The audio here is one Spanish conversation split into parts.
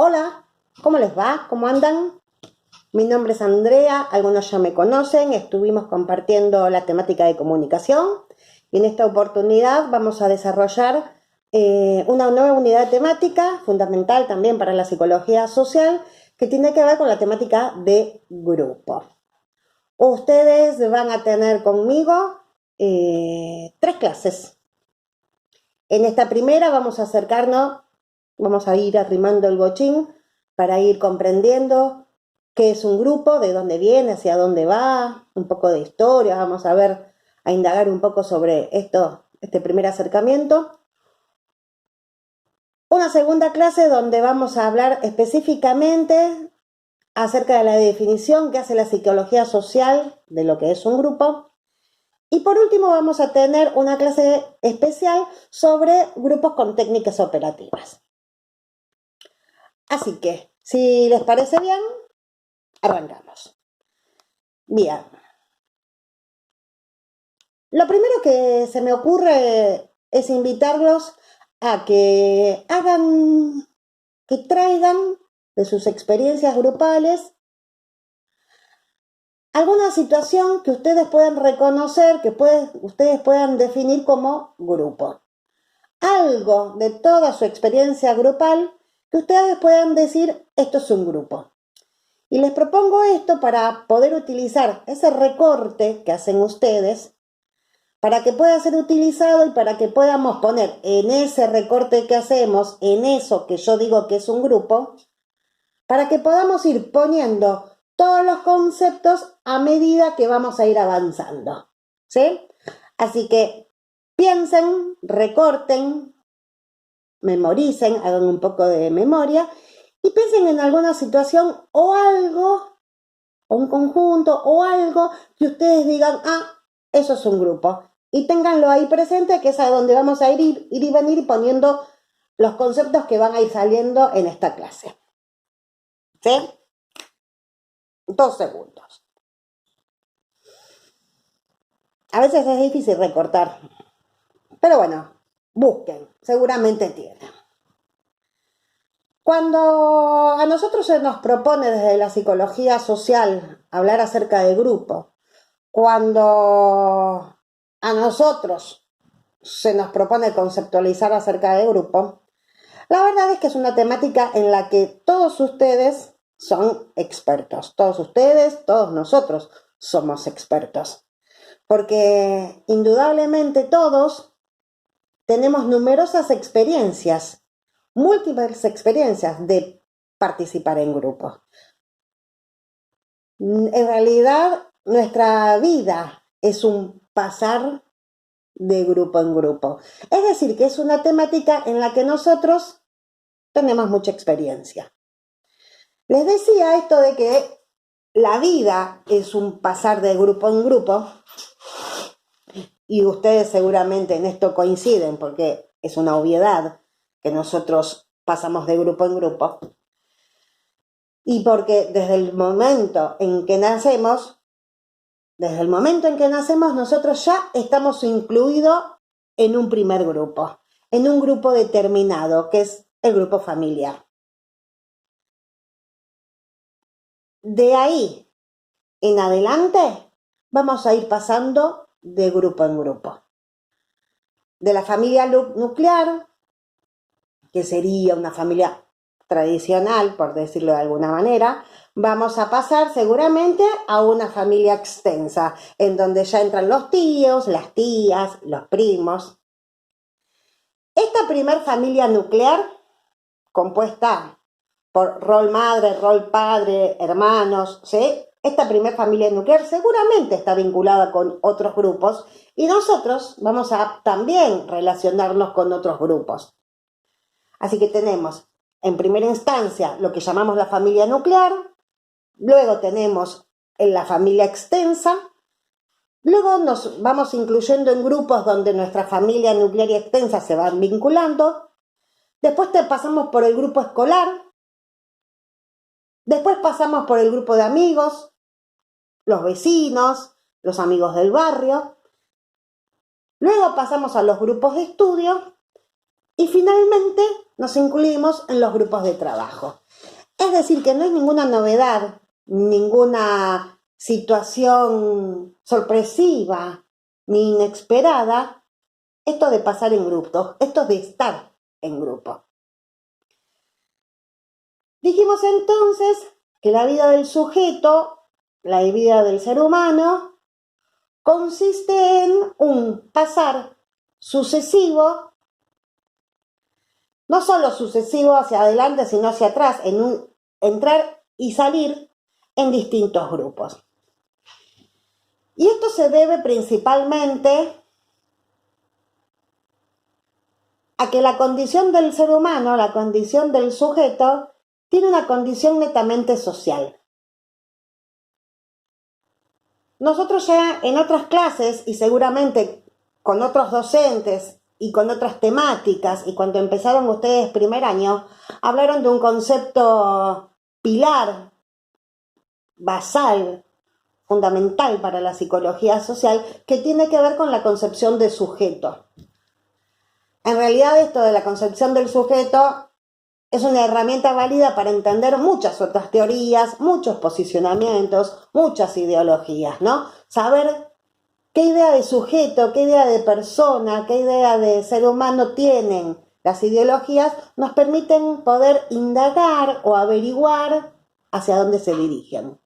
Hola, ¿cómo les va? ¿Cómo andan? Mi nombre es Andrea, algunos ya me conocen, estuvimos compartiendo la temática de comunicación y en esta oportunidad vamos a desarrollar una nueva unidad temática fundamental también para la psicología social que tiene que ver con la temática de grupo. Ustedes van a tener conmigo 3 clases. En esta primera vamos a ir arrimando el bochín para ir comprendiendo qué es un grupo, de dónde viene, hacia dónde va, un poco de historia, vamos a indagar un poco sobre este primer acercamiento. Una segunda clase donde vamos a hablar específicamente acerca de la definición que hace la psicología social de lo que es un grupo. Y por último vamos a tener una clase especial sobre grupos con técnicas operativas. Así que, si les parece bien, arrancamos. Bien. Lo primero que se me ocurre es invitarlos a que traigan de sus experiencias grupales alguna situación que ustedes puedan reconocer, ustedes puedan definir como grupo. Algo de toda su experiencia grupal que ustedes puedan decir, esto es un grupo. Y les propongo esto para poder utilizar ese recorte que hacen ustedes, para que pueda ser utilizado y para que podamos poner en ese recorte que hacemos, en eso que yo digo que es un grupo, para que podamos ir poniendo todos los conceptos a medida que vamos a ir avanzando. ¿Sí? Así que piensen, recorten, memoricen, hagan un poco de memoria y piensen en alguna situación o algo, o un conjunto o algo que ustedes digan, eso es un grupo. Y ténganlo ahí presente, que es a donde vamos a ir y venir poniendo los conceptos que van a ir saliendo en esta clase. ¿Sí? 2 segundos. A veces es difícil recortar, pero bueno, busquen, seguramente tienen. Cuando a nosotros se nos propone desde la psicología social hablar acerca de grupo, cuando a nosotros se nos propone conceptualizar acerca de grupo, la verdad es que es una temática en la que todos ustedes son expertos. Todos ustedes, todos nosotros somos expertos. Porque indudablemente todos tenemos numerosas experiencias, múltiples experiencias de participar en grupos. En realidad, nuestra vida es un pasar de grupo en grupo. Es decir, que es una temática en la que nosotros tenemos mucha experiencia. Les decía esto de que la vida es un pasar de grupo en grupo, y ustedes seguramente en esto coinciden porque es una obviedad que nosotros pasamos de grupo en grupo. Y porque desde el momento en que nacemos, nosotros ya estamos incluidos en un primer grupo, en un grupo determinado, que es el grupo familiar. De ahí en adelante vamos a ir pasando de grupo en grupo. De la familia nuclear, que sería una familia tradicional, por decirlo de alguna manera, vamos a pasar seguramente a una familia extensa, en donde ya entran los tíos, las tías, los primos. Esta primer familia nuclear, compuesta por rol madre, rol padre, hermanos, ¿sí? Esta primer familia nuclear seguramente está vinculada con otros grupos y nosotros vamos a también relacionarnos con otros grupos. Así que tenemos en primera instancia lo que llamamos la familia nuclear, luego tenemos la familia extensa, luego nos vamos incluyendo en grupos donde nuestra familia nuclear y extensa se van vinculando, después pasamos por el grupo escolar, después pasamos por el grupo de amigos, los vecinos, los amigos del barrio, luego pasamos a los grupos de estudio Y finalmente nos incluimos en los grupos de trabajo. Es decir, que no es ninguna novedad, ninguna situación sorpresiva ni inesperada esto de pasar en grupos, esto de estar en grupo. Dijimos entonces que la vida del sujeto, la vida del ser humano, consiste en un pasar sucesivo, no solo sucesivo hacia adelante, sino hacia atrás, en un entrar y salir en distintos grupos. Y esto se debe principalmente a que la condición del ser humano, la condición del sujeto, tiene una condición netamente social. Nosotros ya en otras clases y seguramente con otros docentes y con otras temáticas, y cuando empezaron ustedes primer año, hablaron de un concepto pilar, basal, fundamental para la psicología social, que tiene que ver con la concepción de sujeto. En realidad esto de la concepción del sujeto es una herramienta válida para entender muchas otras teorías, muchos posicionamientos, muchas ideologías, ¿no? Saber qué idea de sujeto, qué idea de persona, qué idea de ser humano tienen las ideologías nos permiten poder indagar o averiguar hacia dónde se dirigen.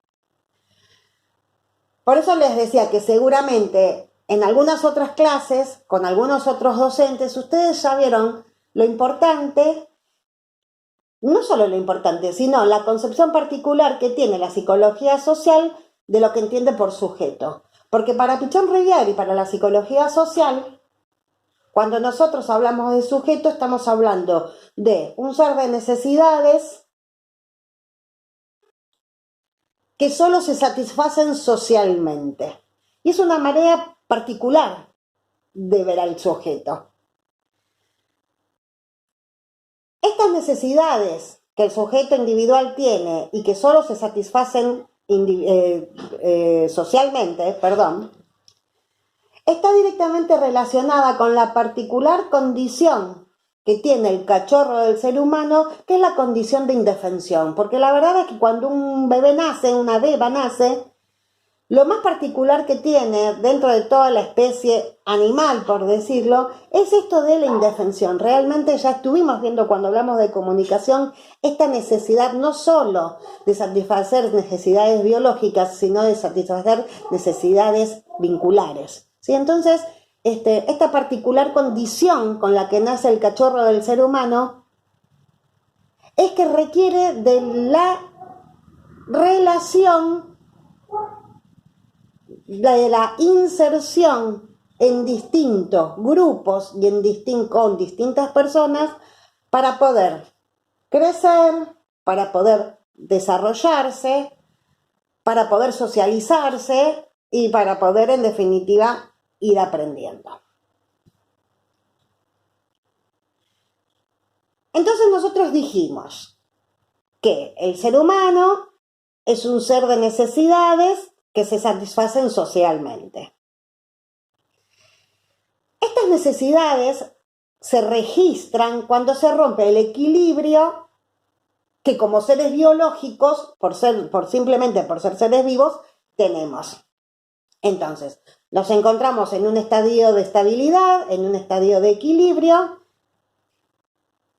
Por eso les decía que seguramente en algunas otras clases, con algunos otros docentes, ustedes ya vieron lo importante, no solo lo importante, sino la concepción particular que tiene la psicología social de lo que entiende por sujeto. Porque para Pichon Rivière y para la psicología social, cuando nosotros hablamos de sujeto, estamos hablando de un ser de necesidades que solo se satisfacen socialmente. Y es una manera particular de ver al sujeto. Estas necesidades que el sujeto individual tiene y que solo se satisfacen socialmente, está directamente relacionada con la particular condición que tiene el cachorro del ser humano, que es la condición de indefensión. Porque la verdad es que cuando un bebé nace, una beba nace, lo más particular que tiene dentro de toda la especie animal, por decirlo, es esto de la indefensión. Realmente ya estuvimos viendo cuando hablamos de comunicación esta necesidad no solo de satisfacer necesidades biológicas, sino de satisfacer necesidades vinculares. ¿Sí? Entonces, esta particular condición con la que nace el cachorro del ser humano es que requiere de la relación, de la inserción en distintos grupos y con distintas personas para poder crecer, para poder desarrollarse, para poder socializarse y para poder, en definitiva, ir aprendiendo. Entonces nosotros dijimos que el ser humano es un ser de necesidades que se satisfacen socialmente. Estas necesidades se registran cuando se rompe el equilibrio que como seres biológicos, simplemente por ser seres vivos, tenemos. Entonces, nos encontramos en un estadio de estabilidad, en un estadio de equilibrio.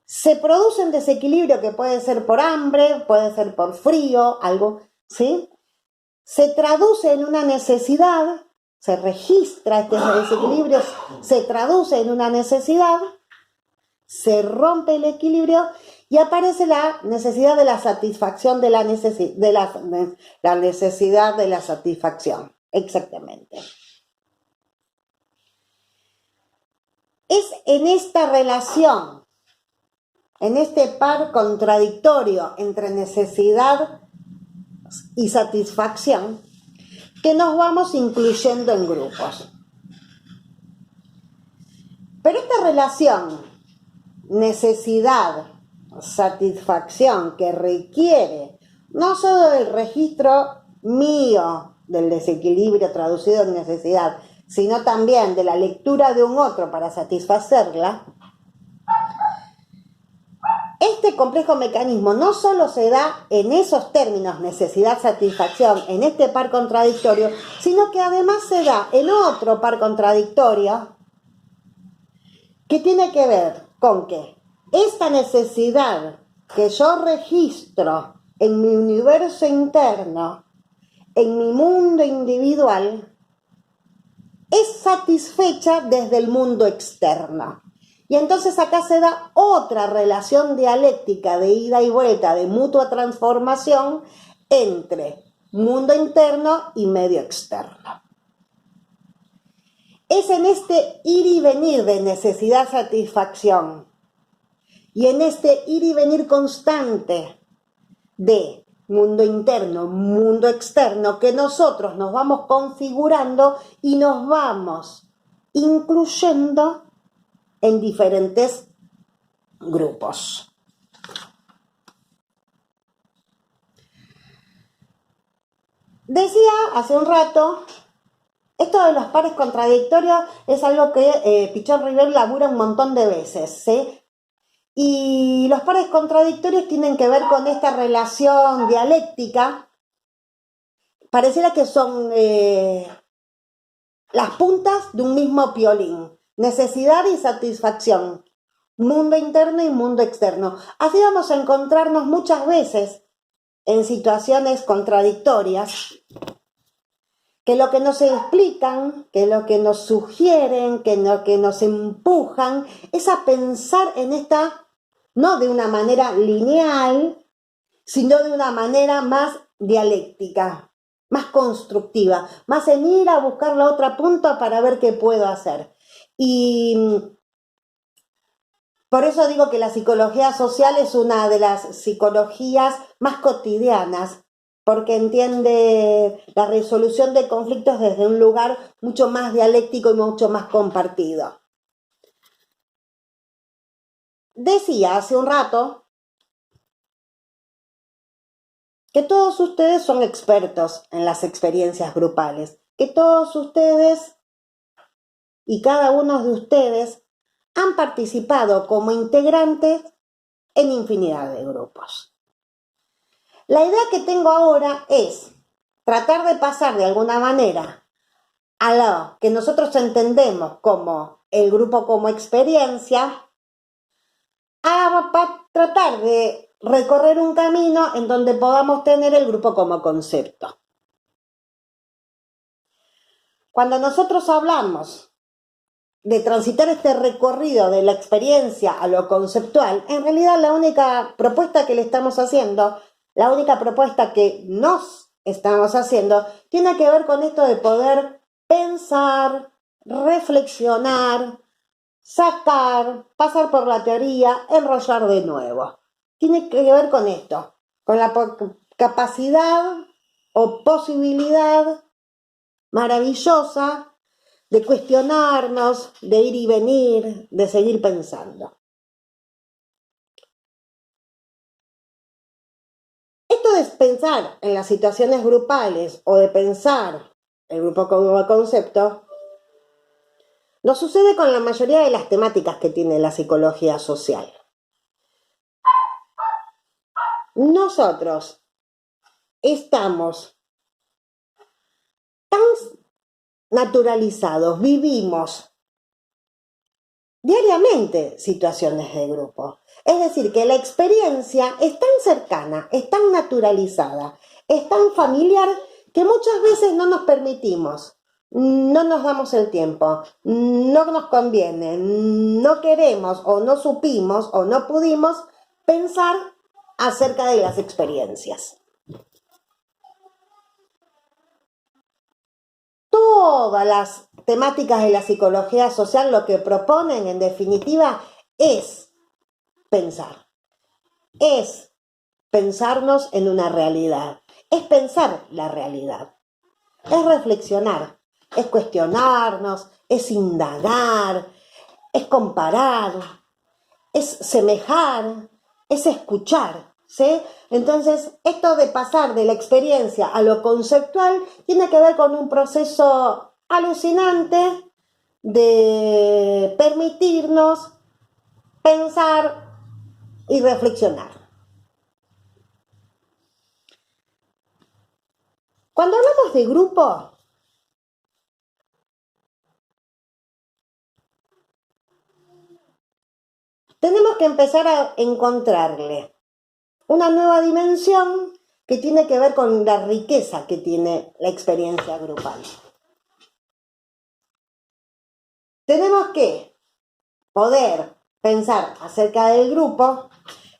Se produce un desequilibrio que puede ser por hambre, puede ser por frío, algo, ¿sí? Se traduce en una necesidad, se registra este desequilibrio, se traduce en una necesidad, se rompe el equilibrio y aparece la necesidad de la satisfacción de la necesidad de la satisfacción. Exactamente. Es en esta relación, en este par contradictorio entre necesidad y satisfacción, que nos vamos incluyendo en grupos. Pero esta relación, necesidad, satisfacción, que requiere no solo del registro mío del desequilibrio traducido en necesidad, sino también de la lectura de un otro para satisfacerla, Este complejo mecanismo no solo se da en esos términos, necesidad, satisfacción, en este par contradictorio, sino que además se da en otro par contradictorio que tiene que ver con que esta necesidad que yo registro en mi universo interno, en mi mundo individual, es satisfecha desde el mundo externo. Y entonces acá se da otra relación dialéctica de ida y vuelta, de mutua transformación entre mundo interno y medio externo. Es en este ir y venir de necesidad-satisfacción y en este ir y venir constante de mundo interno, mundo externo, que nosotros nos vamos configurando y nos vamos incluyendo en diferentes grupos. Decía hace un rato, esto de los pares contradictorios es algo que Pichon River labura un montón de veces, ¿sí? Y los pares contradictorios tienen que ver con esta relación dialéctica. Pareciera que son las puntas de un mismo violín. Necesidad y satisfacción. Mundo interno y mundo externo. Así vamos a encontrarnos muchas veces en situaciones contradictorias, que lo que nos explican, que lo que nos sugieren, que lo que nos empujan, es a pensar en esta, no de una manera lineal, sino de una manera más dialéctica, más constructiva, más en ir a buscar la otra punta para ver qué puedo hacer. Y por eso digo que la psicología social es una de las psicologías más cotidianas, porque entiende la resolución de conflictos desde un lugar mucho más dialéctico y mucho más compartido. Decía hace un rato que todos ustedes son expertos en las experiencias grupales, que todos ustedes y cada uno de ustedes han participado como integrantes en infinidad de grupos. La idea que tengo ahora es tratar de pasar de alguna manera a lo que nosotros entendemos como el grupo como experiencia, a tratar de recorrer un camino en donde podamos tener el grupo como concepto. Cuando nosotros hablamos de transitar este recorrido de la experiencia a lo conceptual, en realidad la única propuesta que le estamos haciendo, la única propuesta que nos estamos haciendo, tiene que ver con esto de poder pensar, reflexionar, sacar, pasar por la teoría, enrollar de nuevo. Tiene que ver con esto, con la capacidad o posibilidad maravillosa de cuestionarnos, de ir y venir, de seguir pensando. Esto de pensar en las situaciones grupales o de pensar el grupo como concepto, nos sucede con la mayoría de las temáticas que tiene la psicología social. Nosotros estamos tan naturalizados, vivimos diariamente situaciones de grupo. Es decir, que la experiencia es tan cercana, es tan naturalizada, es tan familiar que muchas veces no nos permitimos, no nos damos el tiempo, no nos conviene, no queremos o no supimos o no pudimos pensar acerca de las experiencias. Todas las temáticas de la psicología social lo que proponen, en definitiva, es pensar. Es pensarnos en una realidad. Es pensar la realidad. Es reflexionar. Es cuestionarnos. Es indagar. Es comparar. Es semejar. Es escuchar. ¿Sí? Entonces, esto de pasar de la experiencia a lo conceptual tiene que ver con un proceso alucinante de permitirnos pensar y reflexionar. Cuando hablamos de grupo, tenemos que empezar a encontrarle una nueva dimensión que tiene que ver con la riqueza que tiene la experiencia grupal. Tenemos que poder pensar acerca del grupo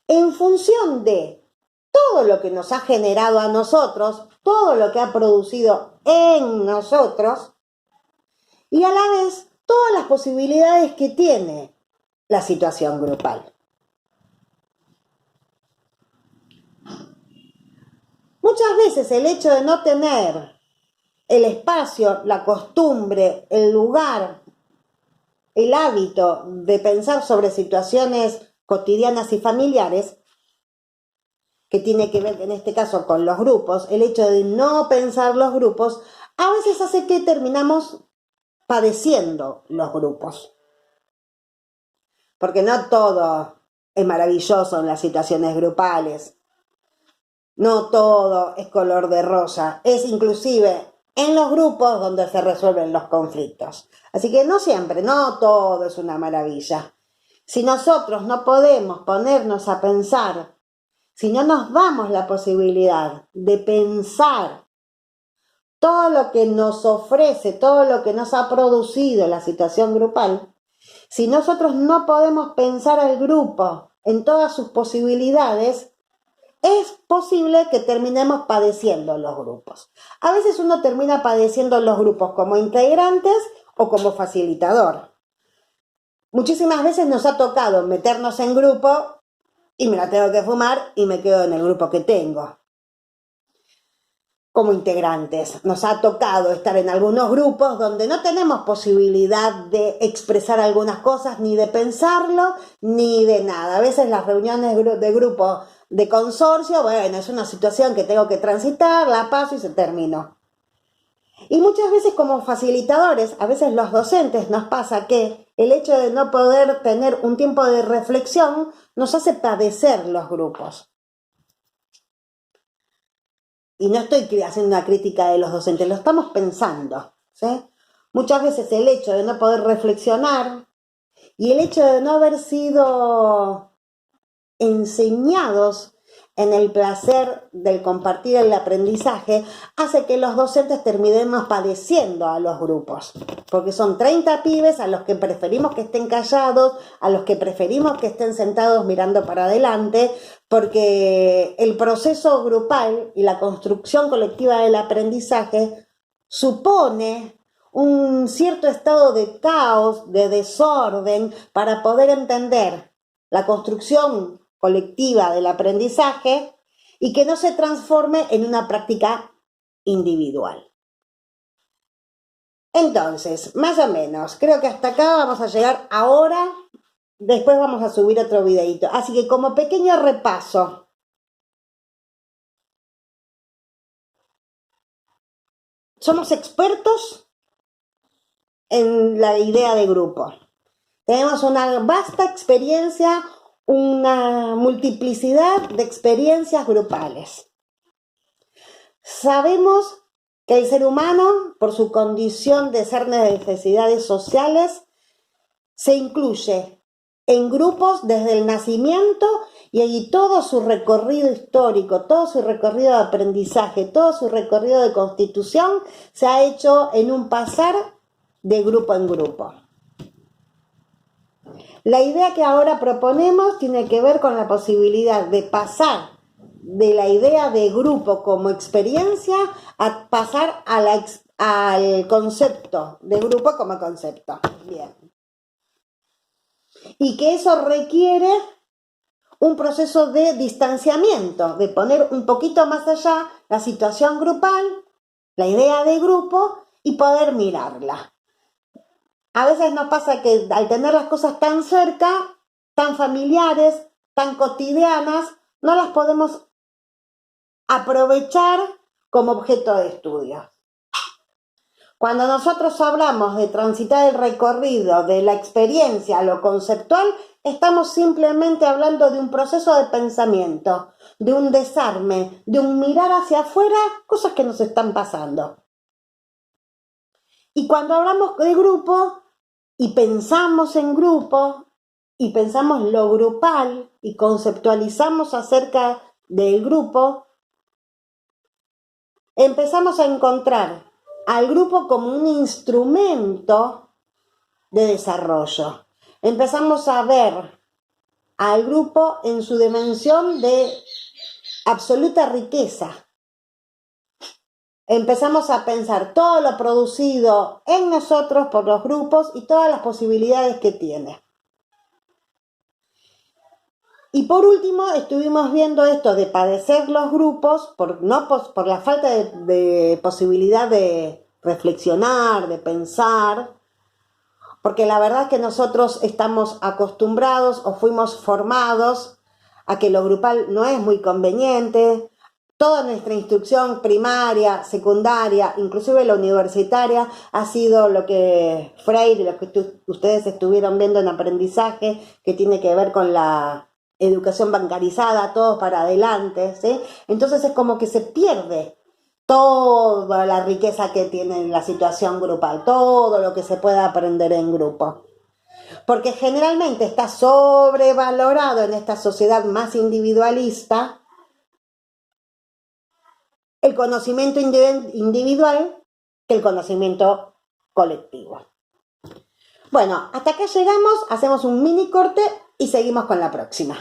en función de todo lo que nos ha generado a nosotros, todo lo que ha producido en nosotros y a la vez todas las posibilidades que tiene la situación grupal. Muchas veces el hecho de no tener el espacio, la costumbre, el lugar, el hábito de pensar sobre situaciones cotidianas y familiares, que tiene que ver en este caso con los grupos, el hecho de no pensar los grupos, a veces hace que terminamos padeciendo los grupos. Porque no todo es maravilloso en las situaciones grupales. No todo es color de rosa. Es inclusive en los grupos donde se resuelven los conflictos. Así que no siempre, no todo es una maravilla. Si nosotros no podemos ponernos a pensar, si no nos damos la posibilidad de pensar todo lo que nos ofrece, todo lo que nos ha producido la situación grupal, si nosotros no podemos pensar al grupo en todas sus posibilidades, es posible que terminemos padeciendo los grupos. A veces uno termina padeciendo los grupos como integrantes o como facilitador. Muchísimas veces nos ha tocado meternos en grupo y me la tengo que fumar y me quedo en el grupo que tengo. Como integrantes, nos ha tocado estar en algunos grupos donde no tenemos posibilidad de expresar algunas cosas, ni de pensarlo, ni de nada. A veces las reuniones de grupo de consorcio, bueno, es una situación que tengo que transitar, la paso y se terminó. Y muchas veces como facilitadores, a veces los docentes nos pasa que el hecho de no poder tener un tiempo de reflexión nos hace padecer los grupos. Y no estoy haciendo una crítica de los docentes, lo estamos pensando, ¿sí? Muchas veces el hecho de no poder reflexionar y el hecho de no haber sido enseñados en el placer del compartir el aprendizaje hace que los docentes terminemos padeciendo a los grupos, porque son 30 pibes a los que preferimos que estén callados, a los que preferimos que estén sentados mirando para adelante, porque el proceso grupal y la construcción colectiva del aprendizaje supone un cierto estado de caos, de desorden, para poder entender la construcción colectiva del aprendizaje y que no se transforme en una práctica individual. Entonces, más o menos, creo que hasta acá vamos a llegar ahora, después vamos a subir otro videito. Así que como pequeño repaso, somos expertos en la idea de grupo. Tenemos una vasta experiencia, una multiplicidad de experiencias grupales. Sabemos que el ser humano, por su condición de ser necesidades sociales, se incluye en grupos desde el nacimiento y allí todo su recorrido histórico, todo su recorrido de aprendizaje, todo su recorrido de constitución se ha hecho en un pasar de grupo en grupo. La idea que ahora proponemos tiene que ver con la posibilidad de pasar de la idea de grupo como experiencia a pasar al concepto de grupo como concepto. Bien. Y que eso requiere un proceso de distanciamiento, de poner un poquito más allá la situación grupal, la idea de grupo y poder mirarla. A veces nos pasa que al tener las cosas tan cerca, tan familiares, tan cotidianas, no las podemos aprovechar como objeto de estudio. Cuando nosotros hablamos de transitar el recorrido de la experiencia a lo conceptual, estamos simplemente hablando de un proceso de pensamiento, de un desarme, de un mirar hacia afuera, cosas que nos están pasando. Y cuando hablamos de grupo y pensamos en grupo y pensamos lo grupal y conceptualizamos acerca del grupo, empezamos a encontrar al grupo como un instrumento de desarrollo. Empezamos a ver al grupo en su dimensión de absoluta riqueza. Empezamos a pensar todo lo producido en nosotros por los grupos y todas las posibilidades que tiene. Y por último, estuvimos viendo esto de padecer los grupos por la falta de posibilidad de reflexionar, de pensar, porque la verdad es que nosotros estamos acostumbrados o fuimos formados a que lo grupal no es muy conveniente. Toda nuestra instrucción primaria, secundaria, inclusive la universitaria, ha sido lo que Freire, lo que ustedes estuvieron viendo en aprendizaje, que tiene que ver con la educación bancarizada, todo para adelante, ¿sí? Entonces es como que se pierde toda la riqueza que tiene la situación grupal, todo lo que se puede aprender en grupo. Porque generalmente está sobrevalorado en esta sociedad más individualista el conocimiento individual que el conocimiento colectivo. Bueno, hasta acá llegamos, hacemos un mini corte y seguimos con la próxima.